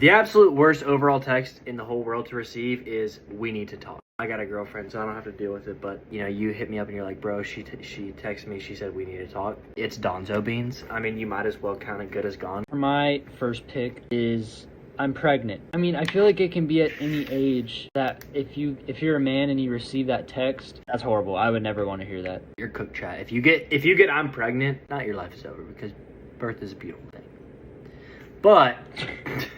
The absolute worst overall text in the whole world to receive is "we need to talk." I got a girlfriend, so I don't have to deal with it. But you know, you hit me up and you're like, "Bro, she texted me. She said we need to talk." It's Donzo beans. I mean, you might as well count it good as gone. For my first pick is I'm pregnant. I mean, I feel like it can be at any age that if you're a man and you receive that text, that's horrible. I would never want to hear that. Your cook chat. If you get I'm pregnant, not your life is over, because birth is a beautiful thing. But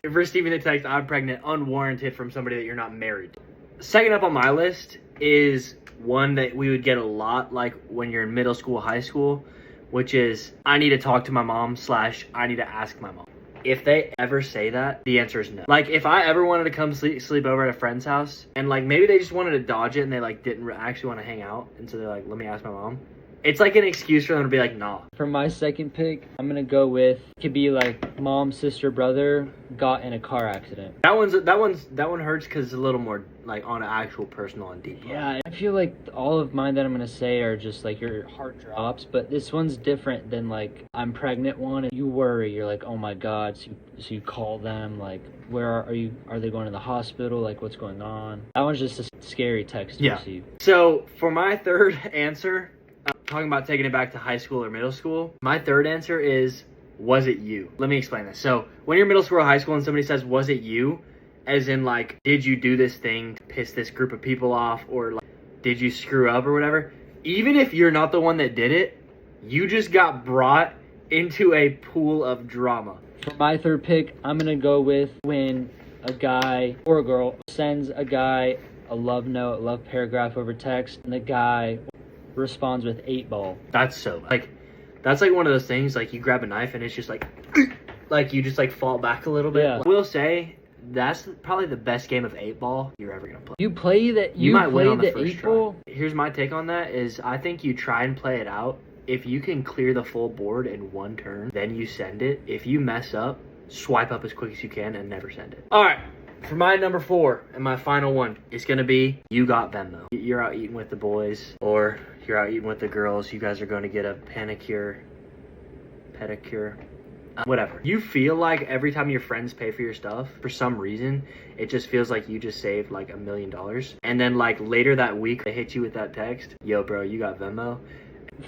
if receiving the text "I'm pregnant" unwarranted from somebody that you're not married to. Second up on my list is one that we would get a lot, like when you're in middle school, high school, which is "I need to talk to my mom" / "I need to ask my mom." If they ever say that, the answer is no. Like, if I ever wanted to come sleep over at a friend's house, and like maybe they just wanted to dodge it and they like didn't actually want to hang out, and so they're like, "Let me ask my mom." It's like an excuse for them to be like, "Nah." For my second pick, I'm gonna go with, it could be like mom, sister, brother got in a car accident. That one hurts because it's a little more like on an actual personal and deep level. Yeah, I feel like all of mine that I'm gonna say are just like your heart drops, but this one's different than like I'm pregnant one and you worry. You're like, oh my god. So you call them, like, where are you? Are they going to the hospital? Like, what's going on? That one's just a scary text to receive. So for my third answer, talking about taking it back to high school or middle school, my third answer is, was it you? Let me explain this. So when you're middle school or high school and somebody says, was it you? As in, like, did you do this thing to piss this group of people off? Or, like, did you screw up or whatever? Even if you're not the one that did it, you just got brought into a pool of drama. For my third pick, I'm going to go with when a guy or a girl sends a guy a love note, a love paragraph over text, and the guy responds with 8-ball. That's so, like, that's like one of those things, like, you grab a knife and it's just like like, you just, like, fall back a little bit. Yeah. I will say, that's probably the best game of 8-ball you're ever gonna play. You play that. You might win play on the the first 8-ball. try. Here's my take on that is I think you try and play it out. If you can clear the full board in one turn, then you send it. If you mess up, swipe up as quick as you can and never send it. All right. For my number 4 and my final one, it's going to be you got Venmo. You're out eating with the boys or you're out eating with the girls. You guys are going to get a pedicure, whatever. You feel like every time your friends pay for your stuff, for some reason, it just feels like you just saved like $1 million. And then like later that week, they hit you with that text, "Yo, bro, you got Venmo."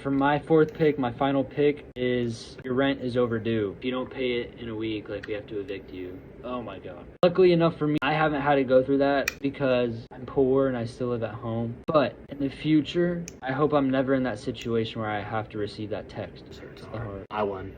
For my fourth pick, my final pick is your rent is overdue. If you don't pay it in a week, like, we have to evict you. Oh my god. Luckily enough for me, I haven't had to go through that because I'm poor and I still live at home. But in the future, I hope I'm never in that situation where I have to receive that text. I won.